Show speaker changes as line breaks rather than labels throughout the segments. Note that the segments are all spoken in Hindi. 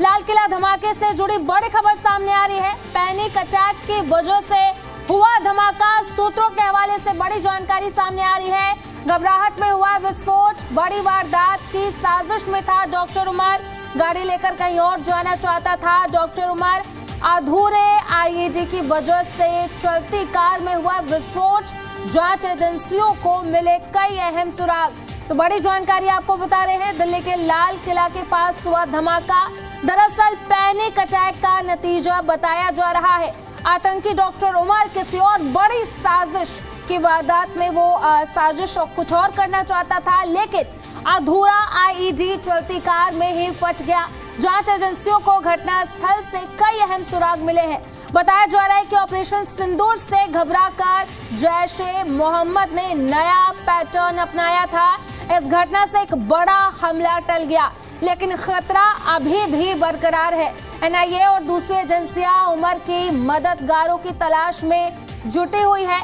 लाल किला धमाके से जुड़ी बड़ी खबर सामने आ रही है। पैनिक अटैक की वजह से हुआ धमाका, सूत्रों के हवाले से बड़ी जानकारी सामने आ रही है। घबराहट में हुआ विस्फोट, बड़ी वारदात की साजिश में था डॉक्टर उमर। गाड़ी लेकर कहीं और जाना चाहता था डॉक्टर उमर। अधूरे आईईडी की वजह से चलती कार में हुआ विस्फोट। जांच एजेंसियों को मिले कई अहम सुराग। तो बड़ी जानकारी आपको बता रहे हैं, दिल्ली के लाल किला के पास हुआ धमाका दरअसल पैनिक अटैक का नतीजा बताया जा रहा है। आतंकी डॉक्टर उमर किसी और बड़ी साजिश की वारदात में वो साजिश और कुछ और करना चाहता था, लेकिन अधूरा आईईडी चलती कार में ही फट गया। जांच एजेंसियों को घटनास्थल से कई अहम सुराग मिले हैं। बताया जा रहा है कि ऑपरेशन सिंदूर से घबराकर जैश-ए-मोहम्मद ने नया पैटर्न अपनाया था। इस घटना से एक बड़ा हमला टल गया, लेकिन खतरा अभी भी बरकरार है। एनआईए और दूसरी एजेंसियां उमर की मददगारों की तलाश में जुटी हुई है।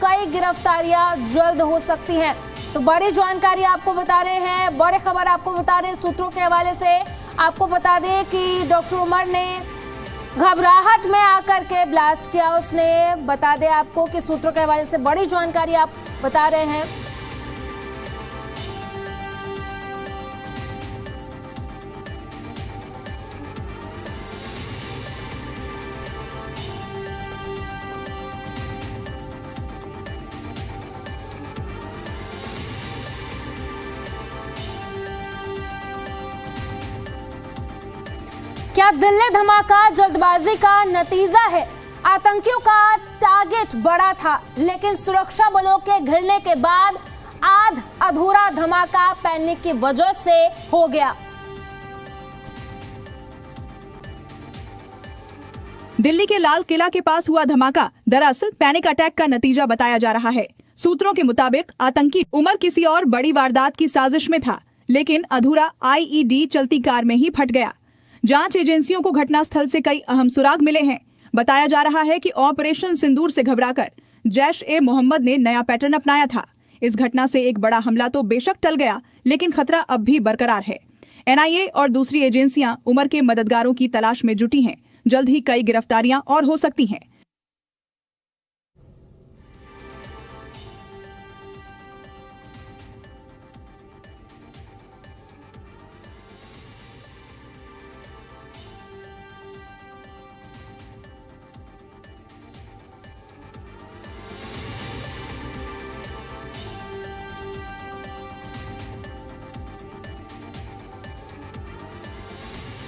कई गिरफ्तारियां जल्द हो सकती हैं। तो बड़ी जानकारी आपको बता रहे हैं, बड़े खबर आपको बता रहे हैं सूत्रों के हवाले से। आपको बता दें कि डॉक्टर उमर ने घबराहट में आकर के ब्लास्ट किया उसने। बता दें आपको कि सूत्रों के हवाले से बड़ी जानकारी आप बता रहे हैं। क्या दिल्ली धमाका जल्दबाजी का नतीजा है? आतंकियों का टारगेट बड़ा था, लेकिन सुरक्षा बलों के घिरने के बाद आध अधूरा धमाका पैनिक की वजह से हो गया।
दिल्ली के लाल किला के पास हुआ धमाका दरअसल पैनिक अटैक का नतीजा बताया जा रहा है। सूत्रों के मुताबिक आतंकी उमर किसी और बड़ी वारदात की साजिश में था, लेकिन अधूरा आईईडी चलती कार में ही फट गया। जांच एजेंसियों को घटनास्थल से कई अहम सुराग मिले हैं। बताया जा रहा है कि ऑपरेशन सिंदूर से घबराकर जैश-ए-मोहम्मद ने नया पैटर्न अपनाया था। इस घटना से एक बड़ा हमला तो बेशक टल गया, लेकिन खतरा अब भी बरकरार है। एनआईए और दूसरी एजेंसियां उमर के मददगारों की तलाश में जुटी हैं। जल्द ही कई गिरफ्तारियां और हो सकती हैं।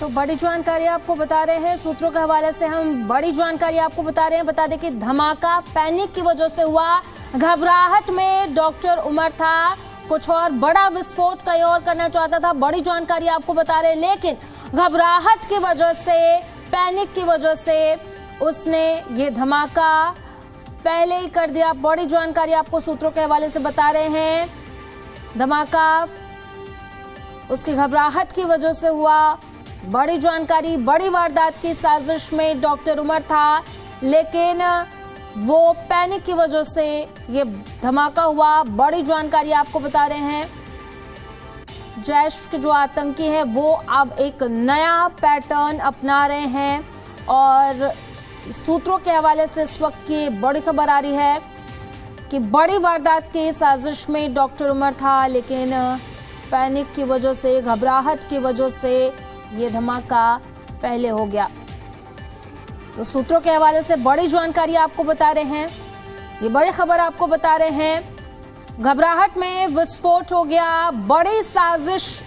तो बड़ी जानकारी आपको बता रहे हैं, सूत्रों के हवाले से हम बड़ी जानकारी आपको बता रहे हैं। बता दें कि धमाका पैनिक की वजह से हुआ। घबराहट में डॉक्टर उमर था, कुछ और बड़ा विस्फोट कहीं और करना चाहता था। बड़ी जानकारी आपको बता रहे हैं, लेकिन घबराहट की वजह से, पैनिक की वजह से उसने ये धमाका पहले ही कर दिया। बड़ी जानकारी आपको सूत्रों के हवाले से बता रहे हैं। धमाका उसकी घबराहट की वजह से हुआ। बड़ी जानकारी, बड़ी वारदात की साजिश में डॉक्टर उमर था, लेकिन वो पैनिक की वजह से ये धमाका हुआ। बड़ी जानकारी आपको बता रहे हैं, जैश के जो आतंकी हैं वो अब एक नया पैटर्न अपना रहे हैं। और सूत्रों के हवाले से इस वक्त की बड़ी खबर आ रही है कि बड़ी वारदात की साजिश में डॉक्टर उमर था, लेकिन पैनिक की वजह से, घबराहट की वजह से ये धमाका पहले हो गया। तो सूत्रों के हवाले से बड़ी जानकारी आपको बता रहे हैं, ये बड़ी खबर आपको बता रहे हैं। घबराहट में विस्फोट हो गया, बड़ी साजिश,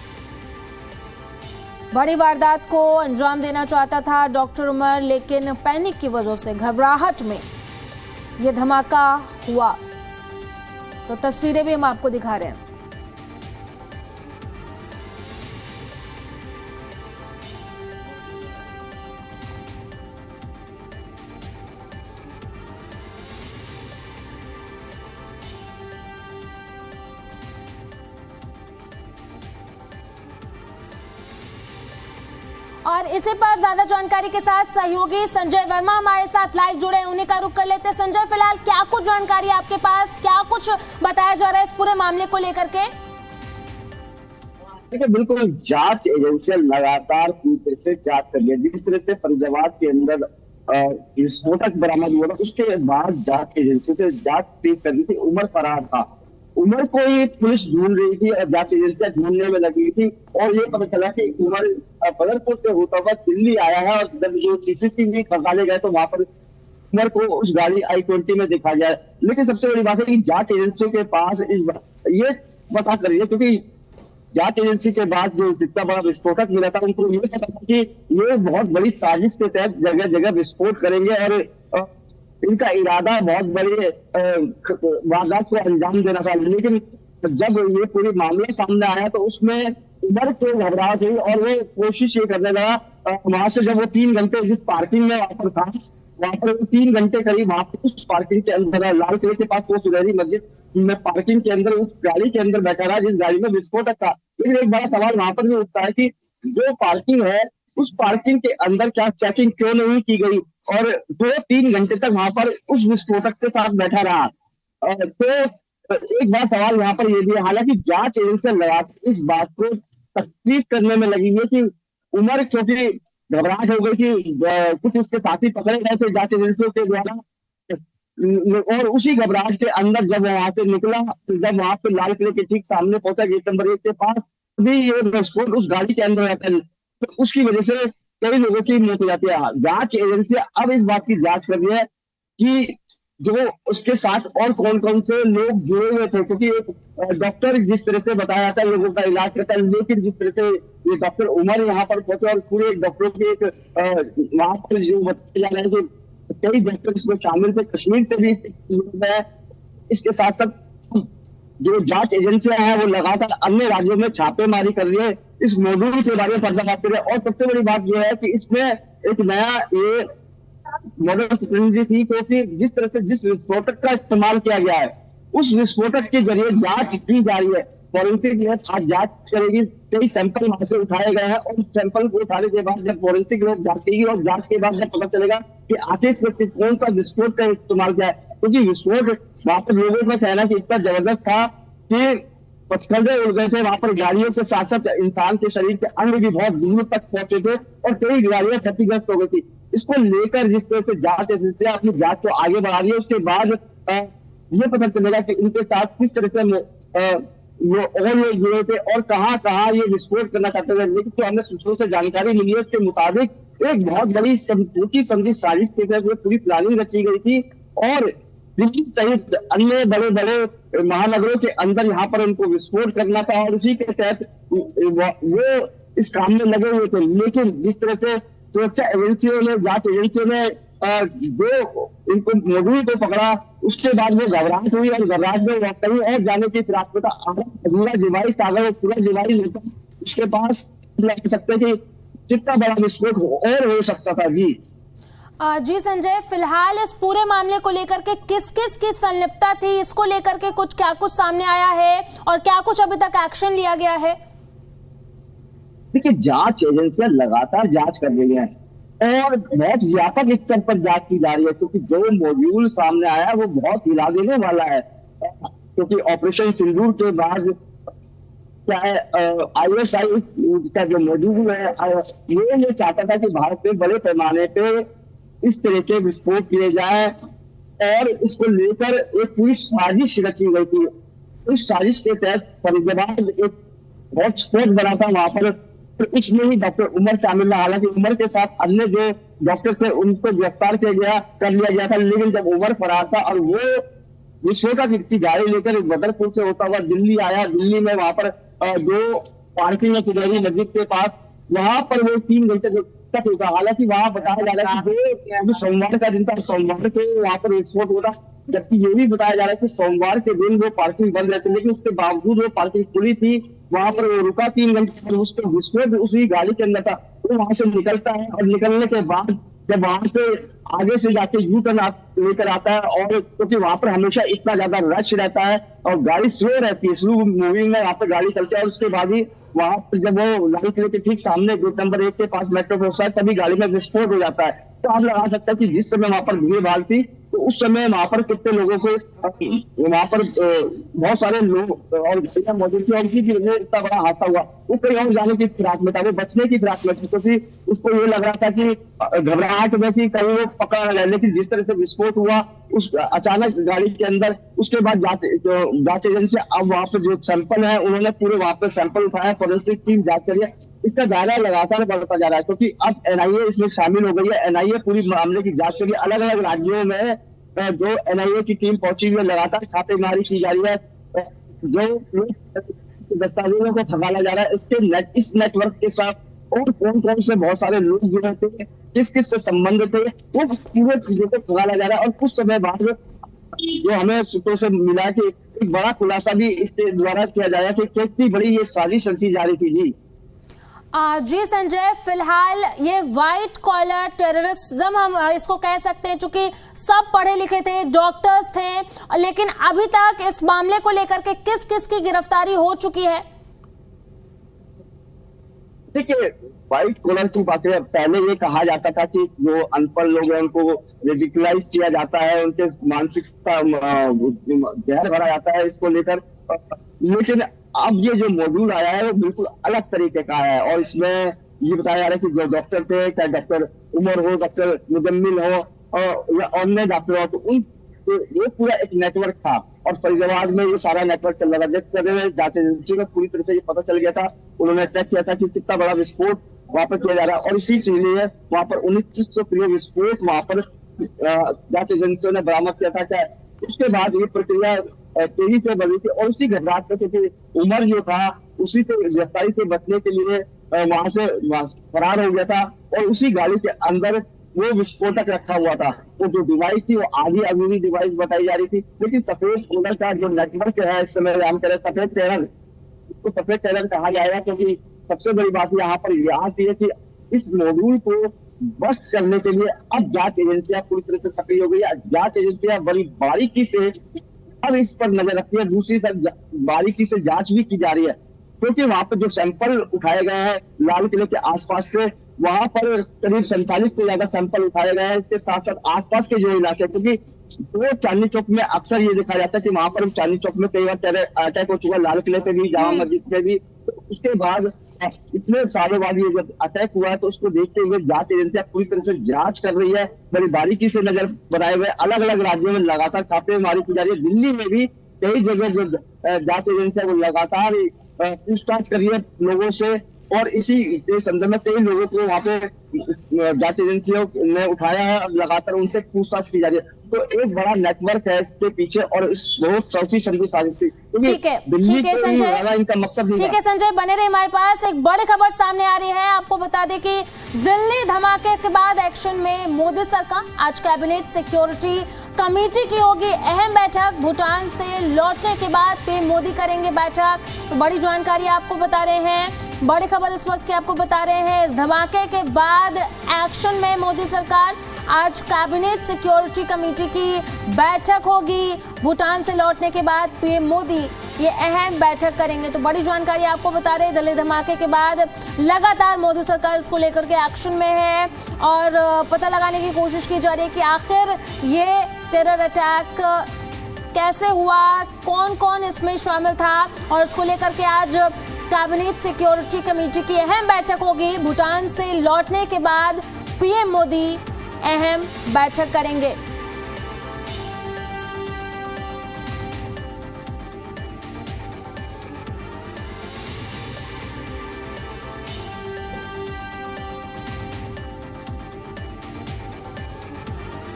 बड़ी वारदात को अंजाम देना चाहता था डॉक्टर उमर, लेकिन पैनिक की वजह से, घबराहट में ये धमाका हुआ। तो तस्वीरें भी हम आपको दिखा रहे हैं। और इसी पर ज्यादा जानकारी के साथ सहयोगी संजय वर्मा हमारे साथ लाइव जुड़े हैं, उन्हीं का रुख कर लेते हैं। संजय, फिलहाल क्या कुछ जानकारी आपके पास, क्या कुछ बताया जा रहा है इस पूरे मामले को लेकर के?
देखिए, बिल्कुल जांच एजेंसियां लगातार पूरी तरह से जांच कर रही है। जिस तरह से फरीदाबाद के अंदर विस्फोटक बरामद हुआ था, उसके बाद जांच एजेंसी से जांच तेज कर दी थी। उमर फरार था, उमर को ही पुलिस ढूंढ रही थी और जांच एजेंसियां ढूंढने में लगी थी। और ये पता चला कि उमर बदरपुर से होता हुआ दिल्ली आया है और जब जो सीसीटीवी खंगाले गए तो वहां पर उमर को उस गाड़ी I-20 में देखा गया। लेकिन सबसे बड़ी बात है कि जांच एजेंसियों के पास ये बता कर रही है, क्योंकि जांच एजेंसी के बाद जो जितना बड़ा विस्फोटक मिला था, उनको ये पता था कि ये बहुत बड़ी साजिश के तहत जगह जगह विस्फोट करेंगे और इनका इरादा बहुत बड़े वारदात को अंजाम देना था। लेकिन जब ये पूरी मामला सामने आया तो उसमें उमर को घबराहट हुई और वो कोशिश ये करने लगा। वहां से जब वो 3 घंटे जिस पार्किंग में वहां पर था, वहां पर 3 घंटे करीब वहां पर उस पार्किंग के अंदर लाल किले के पास वो सुनहरी मस्जिद में पार्किंग के अंदर उस गाड़ी के अंदर बैठा रहा जिस गाड़ी में विस्फोटक था। लेकिन एक बड़ा सवाल वहां पर भी उठता है कि जो पार्किंग है उस पार्किंग के अंदर क्या चेकिंग क्यों नहीं की गई और 2-3 घंटे तक वहां पर उस विस्फोटक के साथ बैठा रहा। तो एक बड़ा सवाल यहाँ पर यह भी है, हालांकि जांच एजेंसियां लगातार इस बात को तस्दीक करने में लगी है कि उमर क्योंकि घबराहट हो गई कि कुछ उसके साथी पकड़े गए थे जांच एजेंसियों के द्वारा, और उसी घबराहट के अंदर जब वहां से निकला, जब वहां पे लाल किले के ठीक सामने पहुंचा गेट नंबर 1 के पास, भी ये विस्फोट उस गाड़ी के अंदर रहता है। तो उसकी वजह से कई लोगों की मौत हो जाती है। जांच एजेंसियां अब इस बात की जांच कर रही है कि जो उसके साथ और कौन कौन से लोग जुड़े हुए थे, क्योंकि एक डॉक्टर जिस तरह से बताया जाता है लोगों का इलाज करता है, लेकिन जिस तरह से ये डॉक्टर उमर यहाँ पर पहुंचे और पूरे डॉक्टरों की एक वहां पर जो बताया जा रहा है कि कई डॉक्टर इसमें शामिल थे, कश्मीर से भी इसके साथ साथ जो जांच एजेंसियां हैं वो लगातार अन्य राज्यों में छापेमारी कर रही है, इस मॉड्यूल के बारे में पर्दाफाश कर रही है। और सबसे बड़ी बात यह है कि इसमें एक नया ये मॉडल टेक्नोलॉजी थी, क्योंकि जिस तरह से जिस विस्फोटक का इस्तेमाल किया गया है उस विस्फोटक के जरिए जांच की जा रही है। फॉरेंसिक लैब आज जांच करेगी, कई सैंपल वहां से उठाए गए हैं और उस सैंपल को उठाने के बाद जब फॉरेंसिक लैब जांचेगी और जांच के बाद जब पता चलेगा कि आखिर इसमें कौन सा विस्फोट का इस्तेमाल किया है, क्योंकि विस्फोट वहां पर लोगों का कहना कि इतना जबरदस्त था कि पटखंडे उड़ गए थे। वहां पर गाड़ियों के साथ साथ इंसान के शरीर के अंग भी बहुत दूर तक पहुंचे थे और कई गाड़ियां क्षतिग्रस्त हो गई थी। इसको लेकर जिस तरह से जांच एजेंसियां अपनी जांच को आगे बढ़ा रही है, उसके बाद ये पता चलेगा कि इनके साथ किस तरह से वो और लोग जुड़े थे और कहाँ कहाँ ये विस्फोट करना चाहते थे। लेकिन जो हमें सूत्रों से जानकारी मिली है उसके मुताबिक एक बहुत बड़ी टूटी समझी साजिश के तहत पूरी प्लानिंग रची गई थी और दिल्ली सहित अन्य बड़े बड़े महानगरों के अंदर यहाँ पर उनको विस्फोट करना था और उसी के तहत वो इस काम में लगे हुए थे। लेकिन जिस तरह से सुरक्षा एजेंसियों ने, जांच एजेंसियों ने जो इनको मॉड्यूल को पकड़ा, उसके बाद वो घबराहट हुई और घबराहट में कहीं और जाने की फिराक में था। अधूरा डिवाइस अगर पूरा डिवाइस होता उसके पास लग सकते थे जितना बड़ा विस्फोट और हो सकता था।
जी संजय, फिलहाल इस पूरे मामले को लेकर के किस किस की संलिप्तता थी, इसको लेकर के क्या कुछ सामने आया है और क्या कुछ अभी तक एक्शन लिया गया है?
देखिए, जांच एजेंसियां लगातार जांच कर रही हैं और बहुत व्यापक स्तर पर जांच की जा रही है, क्योंकि जो मॉड्यूल सामने आया है वो बहुत हिला देने वाला है। क्योंकि ऑपरेशन सिंदूर के बाद क्या है, ISI का जो मॉड्यूल है ये चाहता था कि भारत में बड़े पैमाने पे इस तरह के विस्फोट किए जाए और इसको लेकर एक पूरी साजिश रची गई थी। इस साजिश के तहत फरीदाबाद एक बहुत स्फोट बना था वहां पर, तो इसमें ही डॉक्टर उमर शामिल रहा। हालांकि उमर के साथ अन्य जो डॉक्टर थे उनको गिरफ्तार कर लिया गया था, लेकिन जब उमर फरार था और वो विस्फोटक की गाड़ी लेकर बदरपुर से होता हुआ दिल्ली आया, दिल्ली में वहां पर जो पार्किंग में सुनहरी मस्जिद के पास वहां पर वो 3 घंटे तक रुका। हालांकि वहां बताया जा रहा है कि सोमवार का दिन था, सोमवार को वहां पर विस्फोट हुआ, जबकि ये भी बताया जा रहा है कि सोमवार के दिन वो पार्किंग बंद रहती, लेकिन उसके बावजूद वो पार्किंग खुली थी। वहां पर वो रुका 3 घंटे, उसको विस्फोट उसी गाड़ी के अंदर था। वो वहां से निकलता है और निकलने के बाद जब वहां से आगे से जाके यू टर्न लेकर आता है, और क्योंकि वहां पर हमेशा इतना ज्यादा रश रहता है और गाड़ी स्लो रहती है, स्लो मूविंग में वहां पर गाड़ी चलती है, और उसके बाद ही वहां पर जब वो लाल किले के ठीक सामने गेट नंबर 1 के पास मेट्रो पहुंचता है तभी गाड़ी में विस्फोट हो जाता है। तो आप लगा सकते हैं कि जिस समय वहां पर भीड़ भाड़ थी तो उस समय वहां पर कितने लोगों को, वहां पर बहुत सारे लोग और मौजूद थे, और इसी की वजह से इतना बड़ा हादसा हुआ। वो कहीं और जाने की फिराक में था, वो बचने की फिराक में था, क्योंकि उसको ये लग रहा था कि घबराहट में कि कहीं वो पकड़ ले। लेकिन जिस तरह से विस्फोट हुआ उस अचानक गाड़ी के अंदर, उसके बाद जांच एजेंसी अब वहां पर जो सैंपल है उन्होंने पूरे वहां पर सैंपल उठाया, फॉरेंसिक टीम जांच कर रही है। इसका दायरा लगातार बढ़ता जा रहा है, क्योंकि अब एनआईए इसमें शामिल हो गई है। एनआईए पूरी मामले की जांच कर रही है। अलग अलग राज्यों में जो एनआईए की टीम पहुंची हुई है, लगातार छापेमारी की जा रही है। जो दस्तावेजों को खंगाला जा रहा है, इस नेटवर्क के साथ और कौन कौन से बहुत सारे लोग जुड़े थे, किस किस से संबंध थे, वो पूरे चीजों को खंगाला जा रहा है। और कुछ समय बाद जो हमें सूत्रों से मिला कि एक बड़ा खुलासा भी इसके द्वारा किया जाएगा कि कितनी बड़ी ये साजिश रची जा रही थी।
जी संजय, फिलहाल ये व्हाइट कॉलर टेररिज्म हम इसको कह सकते हैं, क्योंकि सब पढ़े लिखे थे, डॉक्टर्स थे, लेकिन अभी तक इस मामले को लेकर के किस किस की गिरफ्तारी हो चुकी है?
देखिए, व्हाइट कॉलर की बातें पहले ये कहा जाता था कि जो अनपढ़ लोग हैं उनको रेजिकुलाइज किया जाता है, उनके मानसिकता जहर भरा जाता है इसको लेकर। लेकिन अब ये जो मॉड्यूल आया है वो बिल्कुल अलग तरीके का है, और इसमें ये बताया जा रहा है कि जो डॉक्टर थे, चाहे डॉक्टर उमर हो, डॉक्टर मुजम्मिल हो या अन्य डॉक्टर हो, तो ये पूरा एक नेटवर्क था। और फरीदाबाद में ये सारा नेटवर्क चल रहा था। जिस तरह जांच एजेंसी को पूरी तरह से ये पता चल गया था, उन्होंने चेक किया था कि कितना बड़ा विस्फोट वहां पर किया जा रहा है, और इसी के लिए वहां पर 1900 किलो विस्फोट वहां पर जांच एजेंसियों ने बरामद किया था। क्या उसके बाद ये प्रक्रिया तेजी से बढ़ी थी, और उसी घबराहट में, क्योंकि उमर जो था उसी से गिरफ्तारी से बचने के लिए वहां से फरार हो गया था, और उसी गाड़ी के अंदर वो विस्फोटक रखा हुआ था। वो जो डिवाइस थी वो आधी अधूरी डिवाइस बताई जा रही थी। लेकिन सफेद कलर का जो नेटवर्क है, इस समय हम कह रहे सफेद टेरर, उसको सफेद टेरर कहा जाएगा, क्योंकि सबसे बड़ी बात यहाँ पर यह आती है कि इस मॉड्यूल को बस्ट करने के लिए अब जांच एजेंसियां पूरी तरह से सक्रिय हो गई है। जांच एजेंसियां बड़ी बारीकी से अब इस पर नजर रखती है। दूसरी तरफ बारीकी से जांच भी की जा रही है, क्योंकि वहां पर जो सैंपल उठाए गए हैं लाल किले के आसपास से, वहां पर करीब 47 से ज्यादा सैंपल उठाए गए हैं। इसके साथ साथ आसपास के जो इलाके, क्योंकि वो चांदनी चौक में अक्सर ये देखा जाता है कि वहां पर चांदनी चौक में कई बार टेरर अटैक हो चुका है, लाल किले पे भी, जामा मस्जिद पे भी। तो उसके बाद इतने सालों बाद ये जब अटैक हुआ है, तो उसको देखते हुए जांच एजेंसियां पूरी तरह से जांच कर रही है। बड़ी बारीकी से नजर बनाए हुए अलग अलग राज्यों में लगातार छापेमारी की जा रही है। दिल्ली में भी कई जगह जो जांच एजेंसियां वो लगातार पूछताछ कर रही है लोगों से, और इसी के संदर्भ में कई लोगों को वहां पे जांच एजेंसियों ने उठाया है, लगातार उनसे पूछताछ की जा रही है। तो एक बड़ा नेटवर्क है इसके पीछे, और इस बहुत चौथी संधि साजिश थी।
ठीक है संजय,
इनका मकसद
ठीक है संजय, बने रहे हमारे पास। एक बड़ी खबर सामने आ रही है, आपको बता दें कि दिल्ली धमाके के बाद एक्शन में मोदी सरकार। आज कैबिनेट सिक्योरिटी कमेटी की होगी अहम बैठक। भूटान से लौटने के बाद पीएम मोदी करेंगे बैठक। तो बड़ी जानकारी आपको बता रहे हैं, बड़ी खबर इस वक्त की आपको बता रहे हैं। इस धमाके के बाद एक्शन में मोदी सरकार। आज कैबिनेट सिक्योरिटी कमेटी की बैठक होगी। भूटान से लौटने के बाद पीएम मोदी ये अहम बैठक करेंगे। तो बड़ी जानकारी आपको बता रहे हैं, दिल्ली धमाके के बाद लगातार मोदी सरकार इसको लेकर के एक्शन में है, और पता लगाने की कोशिश की जा रही है कि आखिर ये टेरर अटैक कैसे हुआ, कौन कौन इसमें शामिल था, और इसको लेकर के आज कैबिनेट सिक्योरिटी कमेटी की अहम बैठक होगी। भूटान से लौटने के बाद पीएम मोदी अहम बैठक करेंगे।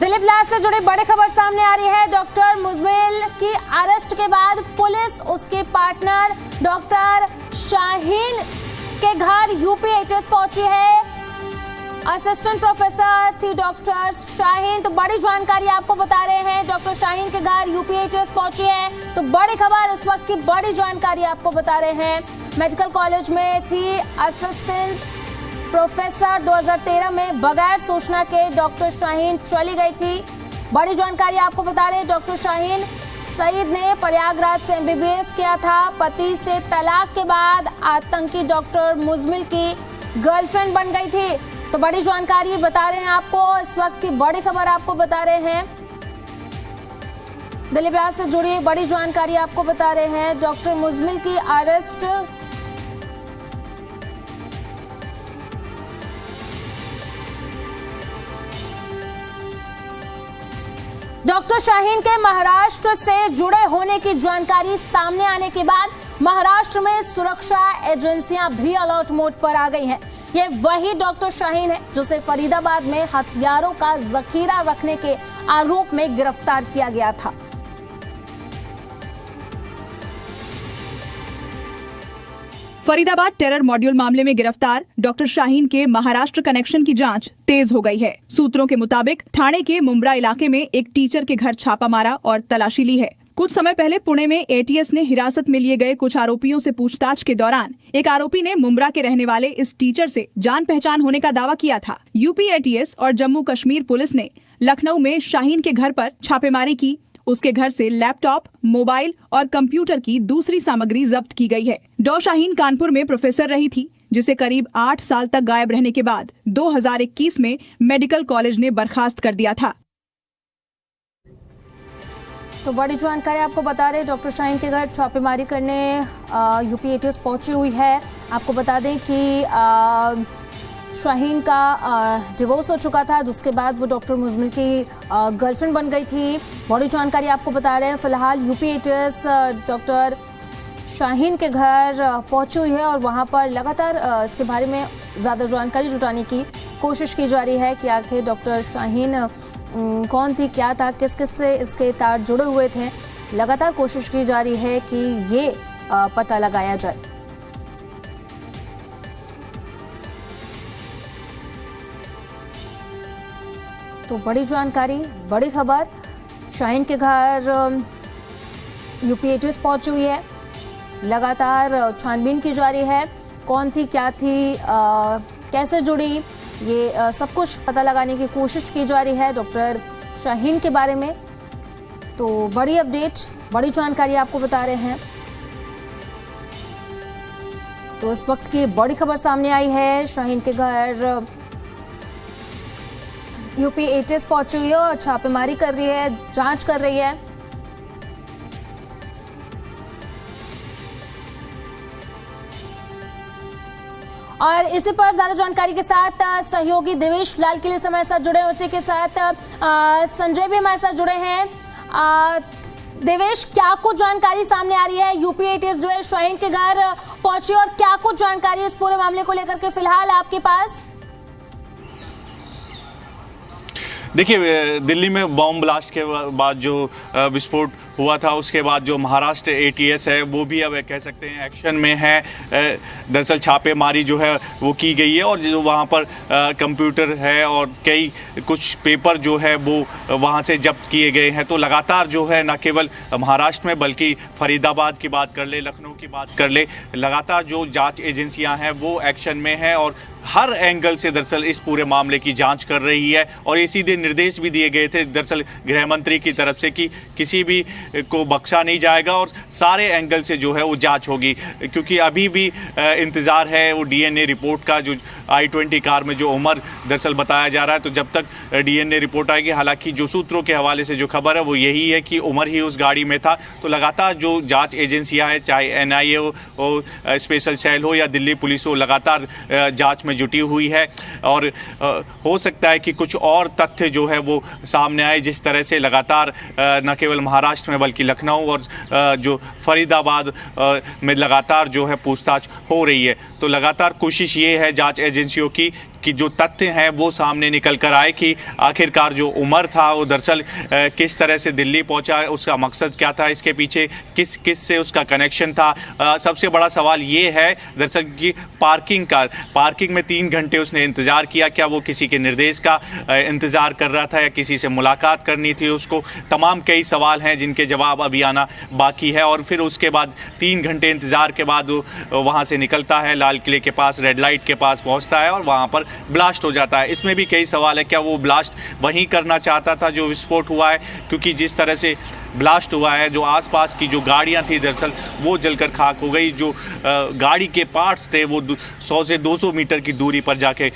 दिलीप लाल से जुड़ी बड़ी खबर सामने आ रही है। डॉक्टर मुजमिल की अरेस्ट के बाद पुलिस उसके पार्टनर डॉक्टर शाहीन के घर यूपी एटीएस पहुंची है। असिस्टेंट प्रोफेसर थी डॉक्टर शाहीन। तो बड़ी जानकारी आपको बता रहे हैं, डॉक्टर शाहीन के घर यूपी एटीएस पहुंची है। तो बड़ी खबर इस वक्त की, बड़ी जानकारी आपको बता रहे हैं। मेडिकल कॉलेज में थी असिस्टेंट प्रोफेसर। 2013 में बगैर सूचना के डॉक्टर शाहीन चली गई थी। बड़ी जानकारी आपको बता रहे हैं, डॉक्टर शाहीन सईद ने प्रयागराज से एमबीबीएस किया था। पति से तलाक के बाद आतंकी डॉक्टर मुजमिल की गर्लफ्रेंड बन गई थी। तो बड़ी जानकारी बता रहे हैं आपको, इस वक्त की बड़ी खबर आपको बता रहे हैं। दिल्ली ब्लास्ट से जुड़ी बड़ी जानकारी आपको बता रहे हैं। डॉक्टर मुजमिल की अरेस्ट। डॉक्टर शाहीन के महाराष्ट्र से जुड़े होने की जानकारी सामने आने के बाद महाराष्ट्र में सुरक्षा एजेंसियां भी अलर्ट मोड पर आ गई हैं। ये वही डॉक्टर शाहीन है जिसे फरीदाबाद में हथियारों का जखीरा रखने के आरोप में गिरफ्तार किया गया था।
फरीदाबाद टेरर मॉड्यूल मामले में गिरफ्तार डॉक्टर शाहीन के महाराष्ट्र कनेक्शन की जांच तेज हो गई है। सूत्रों के मुताबिक ठाणे के मुंब्रा इलाके में एक टीचर के घर छापा मारा और तलाशी ली है। कुछ समय पहले पुणे में एटीएस ने हिरासत में लिए गए कुछ आरोपियों से पूछताछ के दौरान एक आरोपी ने मुंब्रा के रहने वाले इस टीचर से जान पहचान होने का दावा किया था। यूपी एटीएस और जम्मू कश्मीर पुलिस ने लखनऊ में शाहीन के घर पर छापेमारी की। उसके घर से लैपटॉप, मोबाइल और कंप्यूटर की दूसरी सामग्री जब्त की गई है। डॉ शाहीन कानपुर में प्रोफेसर रही थी, जिसे करीब 8 साल तक गायब रहने के बाद 2021 में मेडिकल कॉलेज ने बर्खास्त कर दिया था।
तो बड़ी जानकारी आपको बता रहे, डॉक्टर शाहीन के घर छापेमारी करने यूपी एटीएस पहुंची हुई है। आपको बता दें कि शाहीन का डिवोर्स हो चुका था, जिसके बाद वो डॉक्टर मुजमिल की गर्लफ्रेंड बन गई थी। बड़ी जानकारी आपको बता रहे हैं। फिलहाल यूपी एटीएस डॉक्टर शाहीन के घर पहुंची हुई है और वहां पर लगातार इसके बारे में ज़्यादा जानकारी जुटाने की कोशिश की जा रही है कि आखिर डॉक्टर शाहीन कौन थी, क्या था, किस किस से इसके तार जुड़े हुए थे। लगातार कोशिश की जा रही है कि ये पता लगाया जाए। तो बड़ी जानकारी, बड़ी खबर, शाहीन के घर यूपी एटीएस पहुंची हुई है। लगातार छानबीन की जा रही है, कौन थी, क्या थी, कैसे जुड़ी, ये सब कुछ पता लगाने की कोशिश की जा रही है डॉक्टर शाहीन के बारे में। तो बड़ी अपडेट, बड़ी जानकारी आपको बता रहे हैं। तो इस वक्त की बड़ी खबर सामने आई है। शाहीन के घर यूपी एटीएस पहुंची हुई है और छापेमारी कर रही है, जांच कर रही है। और इसी पर ज्यादा जानकारी के साथ सहयोगी देवेश लाल किले से हमारे साथ जुड़े हैं, उसी के साथ संजय भी हमारे साथ जुड़े हैं। देवेश, क्या कुछ जानकारी सामने आ रही है? यूपी एटीएस जो है शाहीन के घर पहुंची और क्या कुछ जानकारी इस पूरे मामले को लेकर के फिलहाल आपके पास?
देखिए, दिल्ली में बॉम्ब ब्लास्ट के बाद जो विस्फोट हुआ था, उसके बाद जो महाराष्ट्र एटीएस है वो भी अब कह सकते हैं एक्शन में है। दरअसल छापेमारी जो है वो की गई है और जो वहाँ पर कंप्यूटर है और कई कुछ पेपर जो है वो वहाँ से जब्त किए गए हैं। तो लगातार जो है न केवल महाराष्ट्र में बल्कि फरीदाबाद की बात कर ले, लखनऊ की बात कर ले, लगातार जो जांच एजेंसियां हैं वो एक्शन में हैं और हर एंगल से दरअसल इस पूरे मामले की जांच कर रही है। और ये सीधे निर्देश भी दिए गए थे दरअसल गृह मंत्री की तरफ से कि किसी भी को बख्शा नहीं जाएगा और सारे एंगल से जो है वो जांच होगी, क्योंकि अभी भी इंतज़ार है वो डीएनए रिपोर्ट का। जो I-20 कार में जो उमर दरअसल बताया जा रहा है, तो जब तक डीएनए रिपोर्ट आएगी, हालांकि जो सूत्रों के हवाले से जो खबर है वो यही है कि उमर ही उस गाड़ी में था। तो लगातार जो जाँच एजेंसियाँ हैं, चाहे NIA हो, स्पेशल सेल हो या दिल्ली पुलिस हो, लगातार जाँच में जुटी हुई है। और हो सकता है कि कुछ और तथ्य जो है वो सामने आए, जिस तरह से लगातार न केवल महाराष्ट्र में बल्कि लखनऊ और जो फरीदाबाद में लगातार जो है पूछताछ हो रही है। तो लगातार कोशिश ये है जांच एजेंसियों की कि जो तथ्य हैं वो सामने निकल कर आए कि आखिरकार जो उमर था वो दरअसल किस तरह से दिल्ली पहुंचा, उसका मकसद क्या था, इसके पीछे किस किस से उसका कनेक्शन था। सबसे बड़ा सवाल ये है दरअसल कि पार्किंग में 3 घंटे उसने इंतज़ार किया, क्या वो किसी के निर्देश का इंतज़ार कर रहा था या किसी से मुलाकात करनी थी उसको। तमाम कई सवाल हैं जिनके जवाब अभी आना बाकी है। और फिर उसके बाद 3 घंटे इंतज़ार के बाद वो वहाँ से निकलता है, लाल किले के पास रेड लाइट के पास पहुँचता है और वहाँ पर ब्लास्ट हो जाता है। इसमें भी कई सवाल है, क्या वो ब्लास्ट वहीं करना चाहता था जो विस्फोट हुआ है, क्योंकि जिस तरह से ब्लास्ट हुआ है। जो आसपास की जो गाड़ियां थी दरअसल वो जलकर खाक हो गई। जो गाड़ी के पार्ट्स थे वो 100 से 200 मीटर की दूरी पर जाके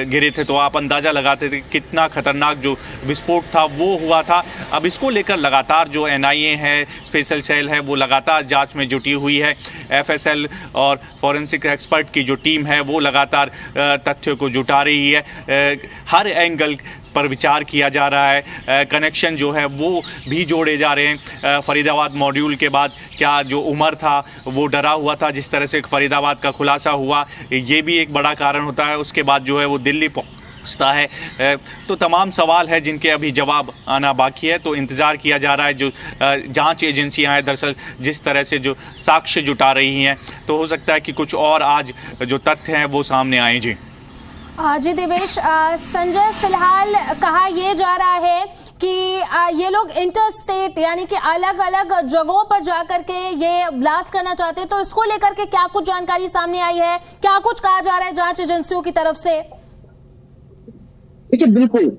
गिरे थे। तो आप अंदाज़ा लगाते थे कितना खतरनाक जो विस्फोट था वो हुआ था। अब इसको लेकर लगातार जो NIA है, स्पेशल सेल है, वो लगातार जांच में जुटी हुई है। FSL और फॉरेंसिक एक्सपर्ट की जो टीम है वो लगातार तथ्यों को जुटा रही है। हर एंगल पर विचार किया जा रहा है। कनेक्शन जो है वो भी जोड़े जा रहे हैं। फरीदाबाद मॉड्यूल के बाद क्या जो उमर था वो डरा हुआ था, जिस तरह से फरीदाबाद का खुलासा हुआ, ये भी एक बड़ा कारण होता है। उसके बाद जो है वो दिल्ली पहुंचता है। तो तमाम सवाल है जिनके अभी जवाब आना बाकी है। तो इंतज़ार किया जा रहा है। जो जांच एजेंसियां हैं दरअसल जिस तरह से जो साक्ष्य जुटा रही हैं, तो हो सकता है कि कुछ और आज जो तथ्य हैं वो सामने आए।
जी देवेश, संजय, फिलहाल कहा यह जा रहा है कि ये लोग इंटरस्टेट यानी कि अलग अलग जगहों पर जाकर के ये ब्लास्ट करना चाहते हैं। तो इसको लेकर के क्या कुछ जानकारी सामने आई है, क्या कुछ कहा जा रहा है जांच एजेंसियों की तरफ से?
देखिए, बिल्कुल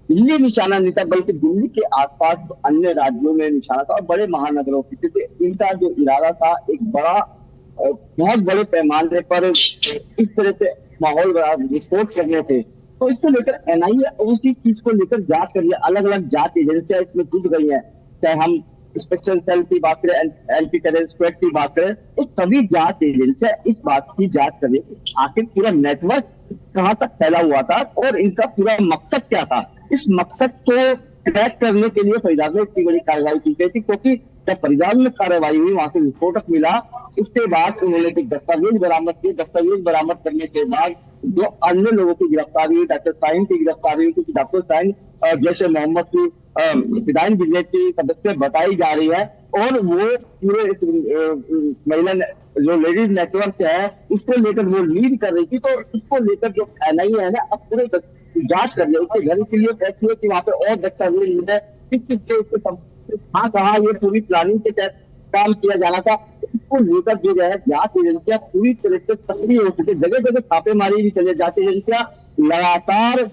दिल्ली निशाना नहीं था, बल्कि दिल्ली के आसपास अन्य राज्यों में निशाना था और बड़े महानगरों की, क्योंकि इनका जो इरादा था एक बड़ा बहुत बड़े पैमाने पर इस तरह से माहौल विस्फोट करने थे। तो इसको लेकर NIA उसी चीज को लेकर जांच कर रही है। अलग अलग जांच एजेंसियां इसमें जुट गई हैं, चाहे हम स्पेशल सेल की बात करें, एंटी टेरर स्क्वाड की बात करें, तो सभी जांच एजेंसियां इस बात की जांच कर रही है कि आखिर पूरा नेटवर्क कहां तक फैला हुआ था और इनका पूरा मकसद क्या था। इस मकसद को ट्रैक करने के लिए फरीदाबाद में इतनी बड़ी कार्रवाई की गई थी, क्योंकि जब फरीदाबाद में कार्रवाई हुई, वहां से विस्फोटक मिला, उसके बाद उन्होंने कुछ दस्तावेज बरामद किए। दस्तावेज बरामद करने के बाद जो अन्य लोगों की गिरफ्तारी हुई, डॉक्टर शाहीन की गिरफ्तारी हुई, क्योंकि डॉक्टर शाहीन जैश ए मोहम्मद की फिदायीन ब्रिगेड की सदस्य बताई जा रही है और वो पूरे महिला जो लेडीज नेटवर्क है उसको लेकर वो लीड कर रही थी। तो उसको लेकर जो NIA है ना, अब पूरे जांच कर रही है उसके घर। इसीलिए कहती है कि वहां पे और दस्तावेज मिले, हाँ कहा ये पूरी प्लानिंग के तहत काम किया जाना था। इसको लेकर जो है जांच एजेंसियां पूरी तरह से सक्रिय हो चुकी है। जगह जगह छापेमारी भी चले, जांच एजेंसियां लगातार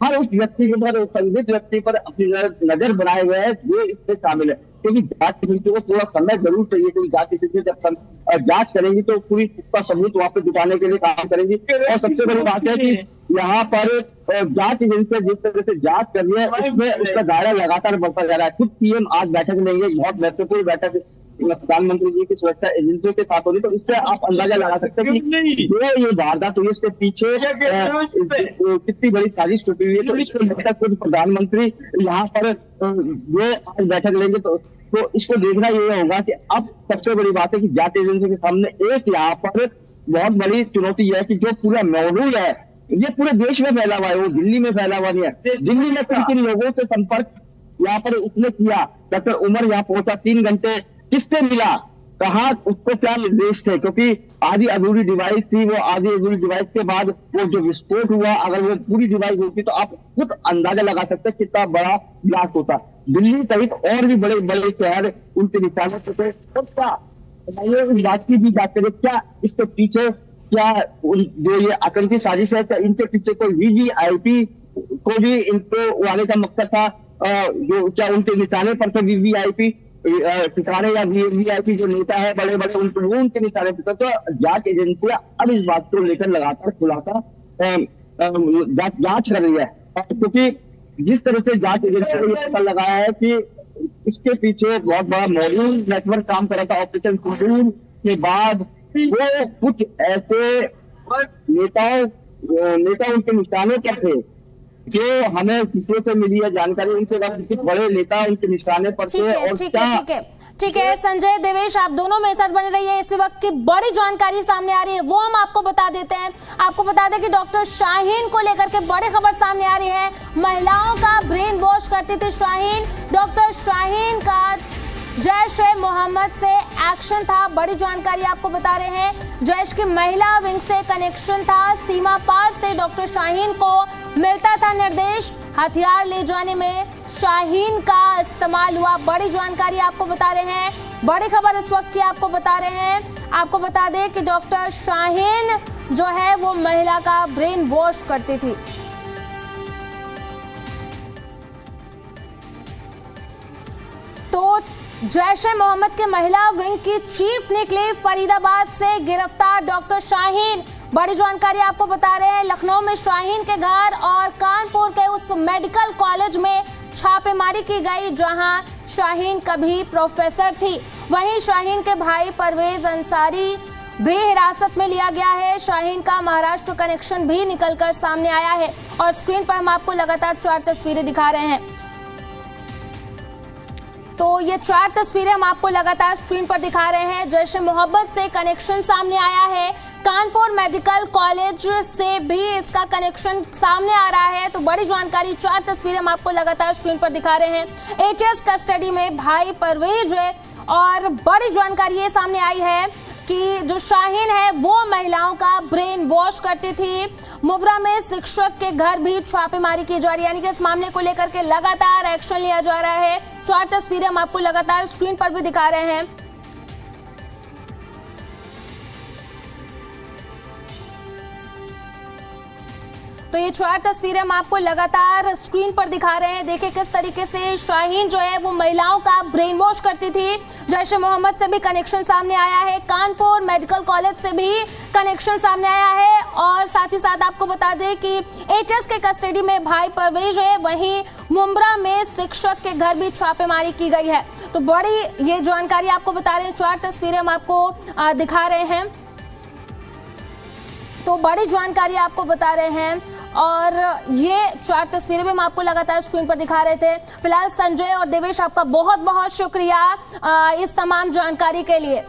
हर उस व्यक्ति के ऊपर, संदिग्ध व्यक्ति पर अपनी नजर बनाए हुए है जो इसमें शामिल है, क्योंकि जांच एजेंसियों को थोड़ा समय जरूर चाहिए। क्योंकि जांच एजेंसियां जब जांच करेंगी तो पूरी पुख्ता सबूत वहां पे जुटाने के लिए काम करेंगी। और सबसे बड़ी बात है कि यहाँ पर जांच एजेंसियां जिस तरह से जांच कर रही है उसमें उसका दायरा लगातार बढ़ता जा रहा है। खुद PM आज बैठक लेंगे, बहुत महत्वपूर्ण बैठक प्रधानमंत्री जी की सुरक्षा एजेंसियों के साथ होगी। तो इससे आप अंदाजा लगा सकते हैं कि जो ये वारदात हुई इसके पीछे कितनी बड़ी साजिश छुपी हुई है। तो इसको लेकर खुद प्रधानमंत्री यहाँ पर जो आज बैठक लेंगे तो इसको देखना ये होगा कि अब सबसे बड़ी बात है कि जांच एजेंसी के सामने एक यहाँ पर बहुत बड़ी चुनौती है कि जो पूरा मॉड्यूल है ये पूरे देश में फैला हुआ है, वो दिल्ली में फैला हुआ नहीं है। दिल्ली में किन किन लोगों से संपर्क यहाँ पर उसने किया, डॉक्टर उमर यहाँ पहुंचा, 3 घंटे किससे मिला, कहा, उसको क्या निर्देश थे, क्योंकि आधी अधूरी डिवाइस थी। वो आधी अधूरी डिवाइस के बाद वो जो विस्फोट हुआ, अगर वो पूरी डिवाइस होती तो आप खुद अंदाजा लगा सकते हैं कितना बड़ा ब्लास्ट होता। दिल्ली सहित और भी बड़े बड़े शहर उनके निशाने पे थे। तो क्या इस बात की भी बात करें, क्या इसके पीछे क्या जो ये आतंकी साजिश है, क्या इनके पीछे कोई VVIP को भी इनको आने का मकसद था, जो क्या उनके निशाने पर थे VVIP ठिकाने या VVIP जो नेता है बड़े बड़े उनके निशाने पर। तो जांच एजेंसियां अब इस बात को लेकर लगातार खुलासा जांच कर रही है, क्योंकि जिस तरह से जांच एजेंसियों को ये पता लगाया है कि इसके पीछे बहुत बड़ा मॉड्यूल नेटवर्क काम कर रहा था। ऑपरेशन कुंडूर के बाद वो कुछ ऐसे नेता उनके निशाने पर थे जो हमें सूत्रों से मिली है जानकारी, उनके बाद कुछ बड़े नेता उनके निशाने पर थे। और
ठीक है संजय, देवेश, आप दोनों मेरे साथ बने रहिए। इस वक्त की बड़ी जानकारी सामने आ रही है वो हम आपको बता देते हैं। आपको बता दें कि डॉक्टर शाहीन को लेकर के बड़ी खबर सामने आ रही है। महिलाओं का ब्रेन वॉश करती थी शाहीन। डॉक्टर शाहीन का जैश ए मोहम्मद से एक्शन था, बड़ी जानकारी आपको बता रहे हैं। जैश की महिला विंग से कनेक्शन था, सीमा पार से डॉक्टर शाहीन को मिलता था निर्देश, हथियार ले जाने में शाहीन का इस्तेमाल हुआ। बड़ी जानकारी आपको बता रहे हैं, बड़ी खबर इस वक्त की आपको बता रहे हैं। आपको बता दें कि डॉक्टर शाहीन जो है वो महिला का ब्रेन वॉश करती थी। तो जैश ए मोहम्मद के महिला विंग की चीफ निकली फरीदाबाद से गिरफ्तार डॉक्टर शाहीन। बड़ी जानकारी आपको बता रहे हैं, लखनऊ में शाहीन के घर और कानपुर के उस मेडिकल कॉलेज में छापेमारी की गई जहां शाहीन कभी प्रोफेसर थी। वहीं शाहीन के भाई परवेज अंसारी भी हिरासत में लिया गया है। शाहीन का महाराष्ट्र कनेक्शन भी निकलकर सामने आया है और स्क्रीन पर हम आपको लगातार 4 तस्वीरें दिखा रहे हैं। तो ये 4 तस्वीरें हम आपको लगातार स्क्रीन पर दिखा रहे हैं। जैश ए मोहम्मद से कनेक्शन सामने आया है, कानपुर मेडिकल कॉलेज से भी इसका कनेक्शन सामने आ रहा है। तो बड़ी जानकारी 4 तस्वीरें हम आपको लगातार स्क्रीन पर दिखा रहे हैं। एटीएस कस्टडी में भाई परवेज है और बड़ी जानकारी ये सामने आई है कि जो शाहीन है वो महिलाओं का ब्रेन वॉश करती थी। मुब्रा में शिक्षक के घर भी छापेमारी की जा रही है, यानी कि इस मामले को लेकर के लगातार एक्शन लिया जा रहा है। 4 तस्वीरें हम आपको लगातार स्क्रीन पर भी दिखा रहे हैं। तो ये 4 तस्वीरें हम आपको लगातार स्क्रीन पर दिखा रहे हैं। देखिए किस तरीके से शाहीन जो है वो महिलाओं का ब्रेन वॉश करती थी। जैश ए मोहम्मद से भी कनेक्शन सामने आया है, कानपुर मेडिकल कॉलेज से भी कनेक्शन सामने आया है और साथ ही साथ आपको बता दें कि एटीएस के कस्टडी में भाई परवेज है, वहीं मुंब्रा में शिक्षक के घर भी छापेमारी की गई है। तो बड़ी ये जानकारी आपको बता रहे हैं, 4 तस्वीरें हम आपको दिखा रहे हैं। तो बड़ी जानकारी आपको बता रहे हैं और ये 4 तस्वीरें भी हम आपको लगातार स्क्रीन पर दिखा रहे थे। फिलहाल संजय और देवेश, आपका बहुत बहुत शुक्रिया इस तमाम जानकारी के लिए।